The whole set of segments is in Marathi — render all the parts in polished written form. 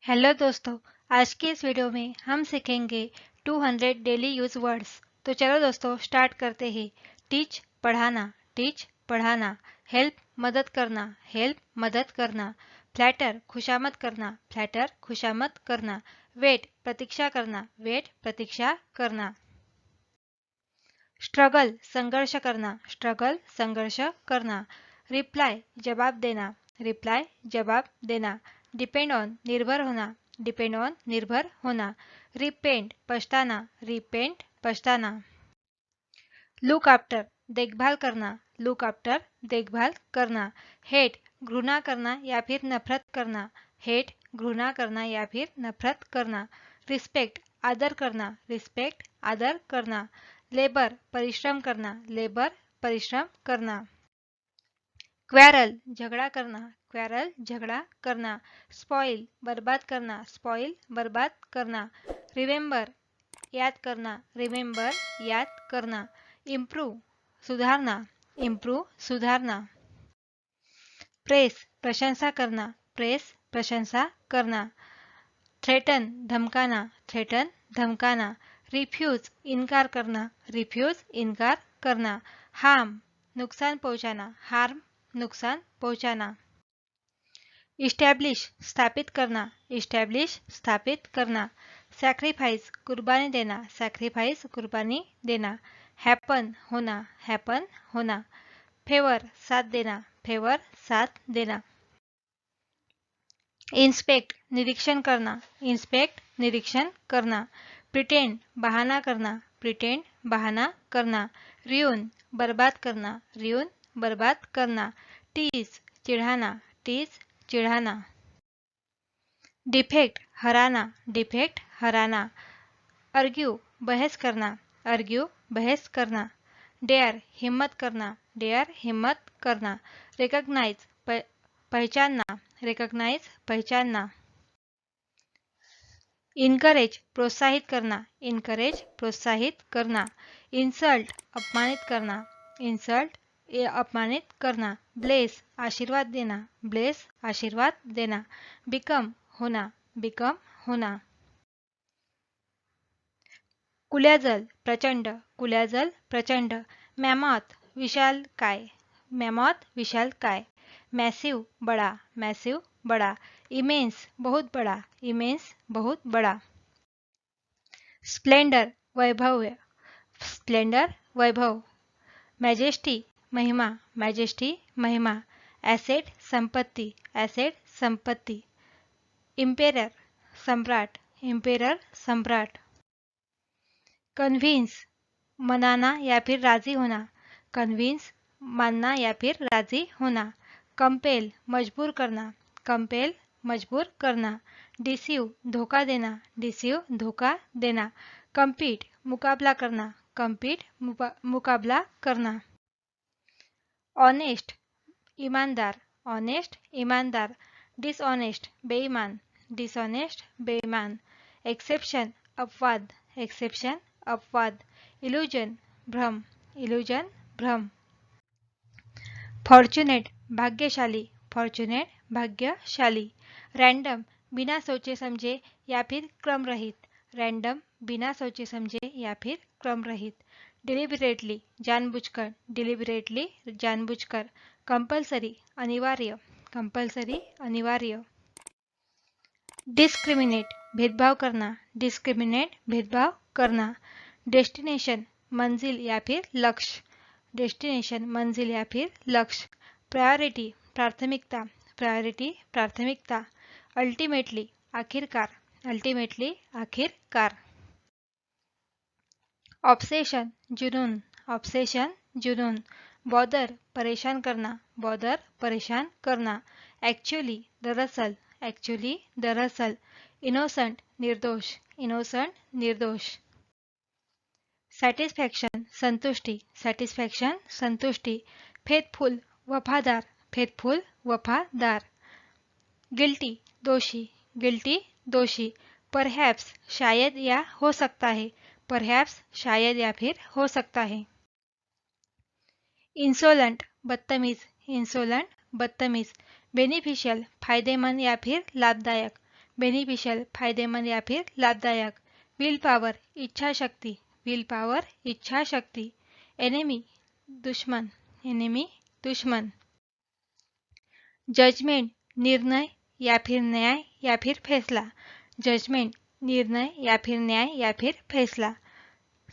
हेलो दोस्तों। आज के इस वीडियो में हम सीखेंगे 200 डेली यूज वर्ड्स। तो चलो दोस्तों स्टार्ट करते हैं। टीच पढ़ाना। हेल्प मदद करना। फ्लैटर खुशामद करना। वेट प्रतीक्षा करना। संघर्ष करना। रिप्लाई जवाब देना। डिपेंड ऑन निर्भर होना। रिपेंट पछताना। लुक आफ्टर देखभाल करना। हेट घृणा करना या फिर नफरत करना। रिस्पेक्ट आदर करना। लेबर परिश्रम करना। क्वेरल झगड़ा करना। स्पॉइल बर्बाद करना। रिमेंबर याद करना। इम्प्रूव सुधारना। प्रेस प्रशंसा करना। थ्रेटन धमकाना। रिफ्यूज इनकार करना। हार्म नुकसान पहुंचाना। इस्टेब्लिश स्थापित करना। सैक्रिफाइस कुर्बानी देना। हैपन होना। फेवर साथ देना। इंस्पेक्ट निरीक्षण करना। प्रिटेंड बहाना करना। रियून बर्बाद करना। टीज चिढ़ाना। डिफेक्ट हराना। अर्ग्यू बहस करना। डेयर हिम्मत करना। रिकॉग्नाइज पहचानना। इनकरेज प्रोत्साहित करना। इंसल्ट अपमानित करना। ब्लेस आशीर्वाद देना। बिकम होना। कुल्याजल प्रचंड। मैमॉथ विशालकाय। मैसिव बड़ा। इमेंस बहुत बड़ा। स्प्लेंडर वैभव। मैजेस्टी महिमा। एसेट संपत्ति। इम्पेरर सम्राट। कन्विंस मनाना या फिर राजी होना। कंपेल मजबूर करना। डिसीव धोखा देना। कम्पीट मुकाबला करना। ऑनेस्ट ईमानदार। डिसऑनेस्ट बेईमान। एक्सेप्शन अपवाद। इल्यूजन भ्रम। फॉर्चुनेट भाग्यशाली। रैंडम बिना सोचे समझे या फिर क्रम रहित। डिलिबरेटली जानबूझकर। कंपल्सरी अनिवार्य। डिस्क्रिमिनेट भेदभाव करना। डेस्टिनेशन मंजिल या फिर लक्ष्य। प्रायोरिटी प्राथमिकता। अल्टीमेटली आखिरकार। ऑब्सेशन जुनून। बॉदर परेशान करना। एक्चुअली दरअसल। इनोसेंट निर्दोष। सैटिस्फैक्शन संतुष्टि। फेथफुल वफादार। गिल्टी दोषी। परहैप्स शायद या हो सकता है। इंसोलेंट बदतमीज। बेनिफिशियल फायदेमंद या फिर लाभदायक। बेनिफिशियल फायदेमंद या फिर लाभदायक। विल पावर इच्छा शक्ति, विल पावर इच्छा शक्ति। एनिमी दुश्मन, एनिमी दुश्मन। जजमेंट निर्णय या फिर न्याय या फिर फैसला, जजमेंट निर्णय या फिर न्याय या फिर फैसला।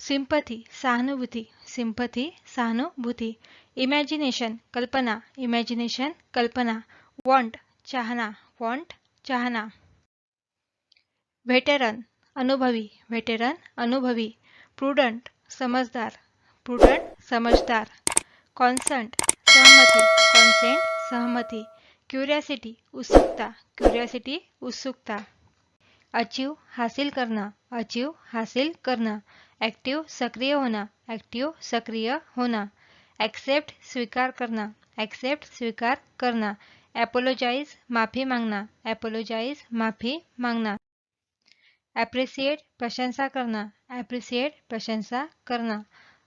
सिंपथी सहानुभूति, सिंपथी सहानुभूति। इमेजिनेशन कल्पना, इमेजिनेशन कल्पना। वांट चाहना, वांट चाहना। वेटेरन अनुभवी, वेटेरन अनुभवी। प्रूडेंट समझदार, प्रूडेंट समझदार। कॉन्सेंट सहमति, कॉन्सेंट सहमति। क्यूरियोसिटी उत्सुकता, क्यूरियोसिटी उत्सुकता। अचीव हासिल करना, अचीव हासिल करना। एक्टिव सक्रिय होना, एक्टिव सक्रिय होना। एक्सेप्ट स्वीकार करना, एक्सेप्ट स्वीकार करना। एपोलोजाइज माफी मांगना, एपोलोजाइज माफी मांगना। एप्रिसिएट प्रशंसा करना, एप्रिसिएट प्रशंसा करना।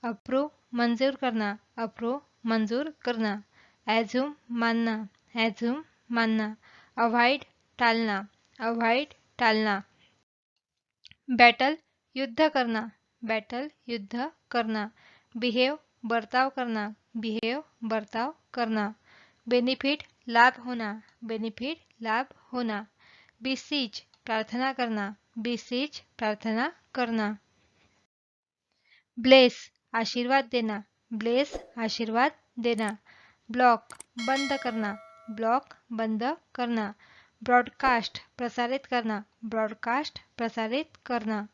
अप्रूव मंजूर करना, अप्रूव मंजूर करना। एज्यूम मानना, एज्यूम मानना। अवॉइड टालना, अवॉइड टालना। बैटल युद्ध करना, बैटल युद्ध करना। बिहेव बर्ताव करना, बिहेव बर्ताव करना। बेनिफिट लाभ होना, बेनिफिट लाभ होना। बिसीज प्रार्थना करना, बिसीज प्रार्थना करना। ब्लेस आशीर्वाद देना, ब्लेस आशीर्वाद देना। ब्लॉक बंद करना, ब्लॉक बंद करना। ब्रॉडकास्ट प्रसारित करना, ब्रॉडकास्ट प्रसारित करना।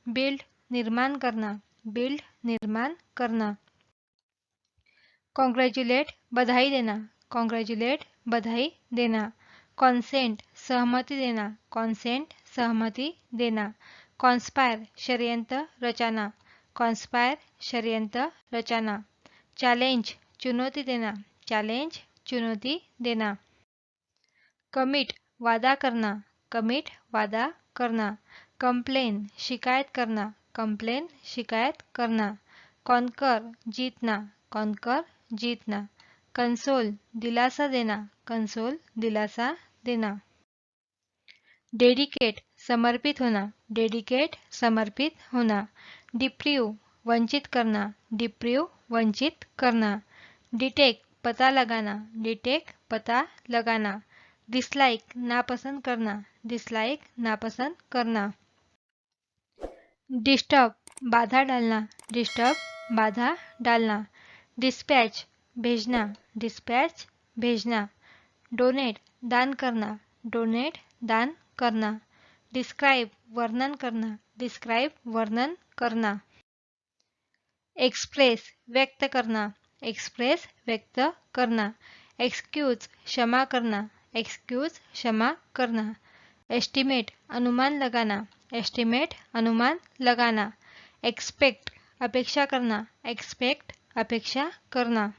बिल्ड निर्माण करना, बिल्ड निर्माण करना। कॉन्ग्रेचुलेट बधाई देना, कॉन्ग्रेचुलेट बधाई देना। कॉन्सेंट सहमति देना, कॉन्सेंट सहमति देना। कॉन्स्पायर षड्यंत्र रचाना, कॉन्स्पायर षड्यंत्र रचाना। चैलेंज चुनौती देना, चैलेंज चुनौती देना। कमिट वादा करना, कमिट वादा करना। कंप्लेन शिकायत करना, कंप्लेन शिकायत करना। कॉन्कर जीतना, कॉन्कर जीतना। कंसोल दिलासा देना, कंसोल दिलासा देना। डेडिकेट समर्पित होना, डेडिकेट समर्पित होना। डिप्रीव वंचित करना, डिप्रीव वंचित करना। डिटेक्ट पता लगाना, डिटेक्ट पता लगाना। डिसलाइक नापसंद करना, डिसलाइक नापसंद करना। डिस्टर्ब बाधा डालना, डिस्टर्ब बाधा डालना। डिस्पैच भेजना, डिस्पैच भेजना। डोनेट दान करना, डोनेट दान करना। डिस्क्राइब वर्णन करना, डिस्क्राइब वर्णन करना। एक्सप्रेस व्यक्त करना, एक्सप्रेस व्यक्त करना। एक्सक्यूज क्षमा करना, एक्सक्यूज क्षमा करना। एस्टिमेट अनुमान लगाना, एस्टिमेट अनुमान लगाना। एक्सपेक्ट अपेक्षा करना, एक्सपेक्ट अपेक्षा करना।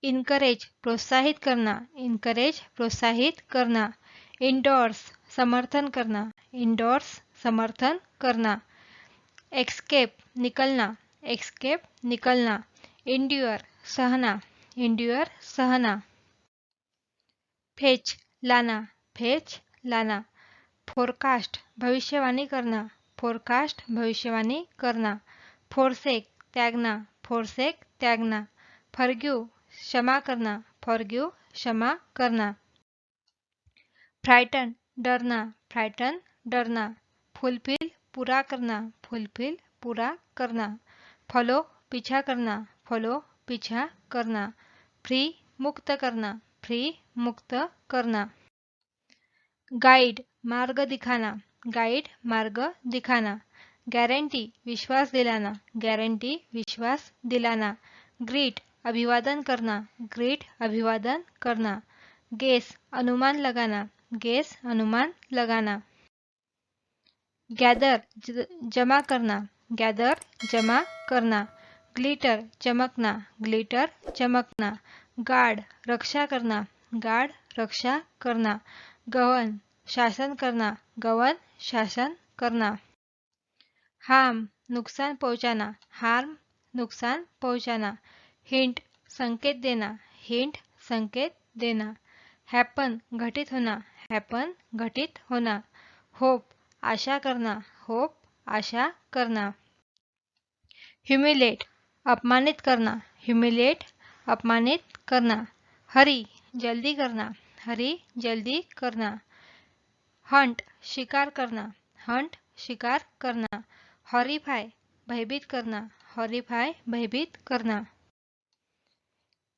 इनकरेज प्रोत्साहित करना, इनकरेज प्रोत्साहित करना। इंडोर्स समर्थन करना, इंडोर्स समर्थन करना। एक्सकेप निकलना, एक्सकेप निकलना। इंड्यूअर सहना, इंड्यूअर सहना। Fetch Lana, fetch Lana. Forecast भविष्यवाणी करना, फोरकास्ट भविष्यवाणी करना। फोरसेक त्यागना, फोरसेक त्यागना। फॉरगिव क्षमा करना, फॉरगिव क्षमा करना। फ्राइटन डरना, फ्राइटन डरना। फुलफिल पूरा करना, फुलफिल पूरा करना। फॉलो पीछा करना, फॉलो पीछा करना। फ्री मुक्त करना, फ्री मुक्त करना। गाइड मार्ग दिखाना, गाइड मार्ग दिखाना। गारंटी विश्वास दिलाना, गारंटी विश्वास दिलाना। ग्रीट अभिवादन करना, ग्रीट अभिवादन करना। गेस अनुमान लगाना, गेस अनुमान लगाना। गैदर जमा करना, गैदर जमा करना। ग्लिटर चमकना, ग्लिटर चमकना। गार्ड रक्षा करना, गार्ड रक्षा करना। गवर्न शासन करना, गवर्न शासन करना। हार्म नुकसान पहुंचाना, हार्म नुकसान पहुंचाना। हिंट संकेत देना, हिंट संकेत देना। हैपन घटित होना, हैपन घटित होना, होप आशा करना, होप आशा करना। ह्यूमिलेट अपमानित करना, ह्यूमिलेट अपमानित करना। हरी जल्दी करना, हरी जल्दी करना। हंट शिकार करना, हंट शिकार करना। हॉरिफाई भयभीत करना, हॉरिफाई भयभीत करना।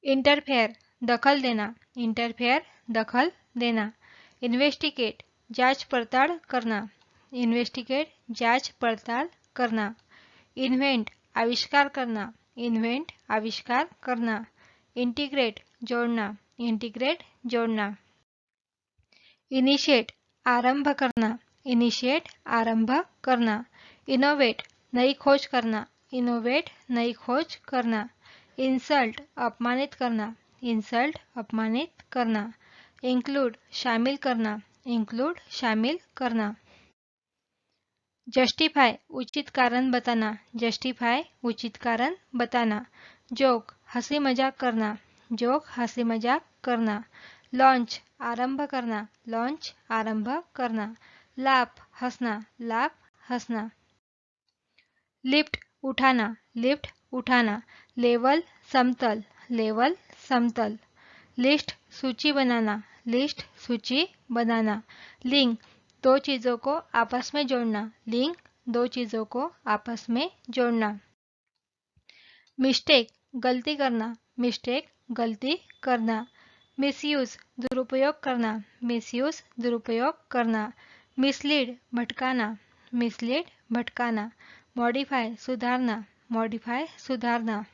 इंटरफेयर दखल देना, इंटरफेयर दखल देना। इन्वेस्टिगेट जांच पड़ताल करना, इन्वेस्टिगेट जांच पड़ताल करना। इन्वेंट आविष्कार करना, इन्वेंट आविष्कार करना। इंटीग्रेट जोड़ना, इंटीग्रेट जोड़ना। इनिशिएट आरंभ करना, इनिशिएट आरंभ करना। इनोवेट नई खोज करना, इनोवेट नई खोज करना। इंसल्ट अपमानित करना, इंसल्ट अपमानित करना। इंक्लूड शामिल करना, इंक्लूड शामिल करना। जस्टिफाई उचित कारण बताना, जस्टिफाई उचित कारण बताना। जोक हंसी मजाक करना, जोक हंसी मजाक करना। लॉन्च आरंभ करना, लॉन्च आरंभ करना। लाफ हंसना, लाफ हंसना। लिफ्ट उठाना, लिफ्ट उठाना। लेवल समतल, लेवल समतल। लिस्ट सूची बनाना, लिस्ट सूची बनाना। लिंक दो चीज़ों को आपस में जोड़ना, लिंक दो चीज़ों को आपस में जोड़ना। मिस्टेक गलती करना, मिस्टेक गलती करना। मिसयूज दुरुपयोग करना, मिसयूज दुरुपयोग करना। मिसलीड भटकाना, मिसलीड भटकाना। मॉडिफाई सुधारना, मॉडिफाई सुधारना।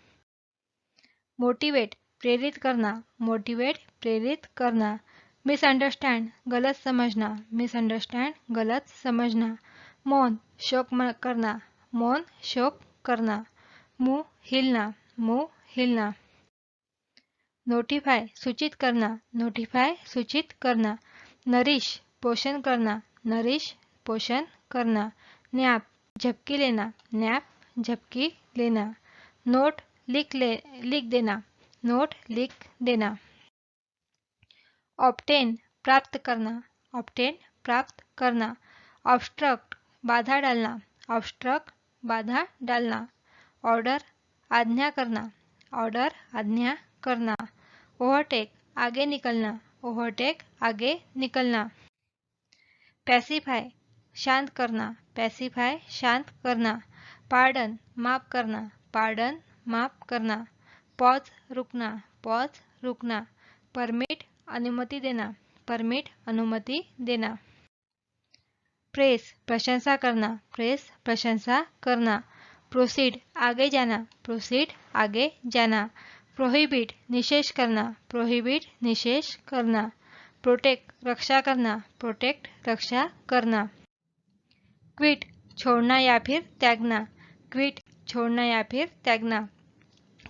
मोटिवेट प्रेरित करना, मोटिवेट प्रेरित करना। मिसअंडरस्टैंड गलत समझना, मिसअंडरस्टैंड गलत समझना। मौन शोक करना, मौन शोक करना। मुंह हिलना, मुंह हिलना। नोटिफाई सूचित करना, नोटिफाई सूचित करना। नरिश पोषण करना, नरिश पोषण करना। नैप झपकी लेना, नैप झपकी लेना। नोट लिख देना, नोट लिख देना। ऑब्टेन प्राप्त करना, ऑब्टेन प्राप्त करना। ऑब्स्ट्रक्ट बाधा डालना, ऑब्स्ट्रक्ट बाधा डालना। ऑर्डर आज्ञा करना, ऑर्डर आज्ञा करना। ओवरटेक आगे निकलना, ओवरटेक आगे निकलना। पैसिफाई शांत करना, पैसिफाई शांत करना। पार्डन माफ करना, पार्डन माफ करना। पॉज रुकना, पॉज रुकना। परमिट अनुमति देना, परमिट अनुमति देना। प्रेस प्रशंसा करना, प्रेस प्रशंसा करना। प्रोसीड आगे जाना, प्रोसीड आगे जाना। प्रोहिबिट निषेध करना, प्रोहिबिट निषेध करना। प्रोटेक्ट रक्षा करना, प्रोटेक्ट रक्षा करना। क्विट छोड़ना या फिर त्यागना, क्विट छोड़ना या फिर त्यागना।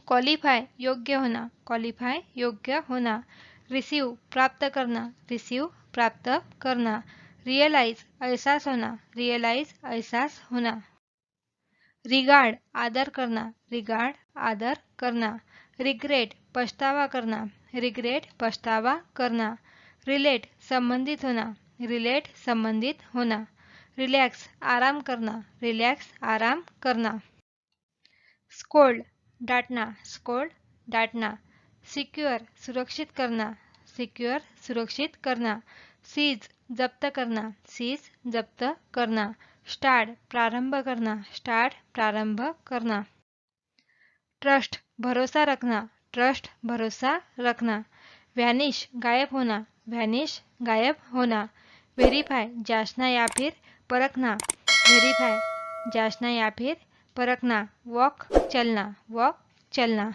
क्वालिफाई योग्य होना, क्वालिफाई योग्य होना। रिसीव प्राप्त करना, रिसीव प्राप्त करना। रियलाइज एहसास होना, रियलाइज एहसास होना। रिगार्ड आदर करना, रिगार्ड आदर करना। रिग्रेट पछतावा करना, रिग्रेट पछतावा करना। रिलेट संबंधित होना, रिलेट संबंधित होना। रिलैक्स आराम करना, रिलैक्स आराम करना। स्कोल्ड डांटना, स्कोल्ड डांटना। सिक्योर सुरक्षित करना, सिक्योर सुरक्षित करना। सीज जब्त करना, सीज जब्त करना। स्टार्ट प्रारंभ करना, स्टार्ट प्रारंभ करना। ट्रस्ट भरोसा रखना, ट्रस्ट भरोसा रखना। वैनिश गायब होना, वैनिश गायब होना। वेरीफाई जांचना या फिर परखना, वेरीफाई जांचना या फिर परखना। वॉक चलना, वॉक चलना।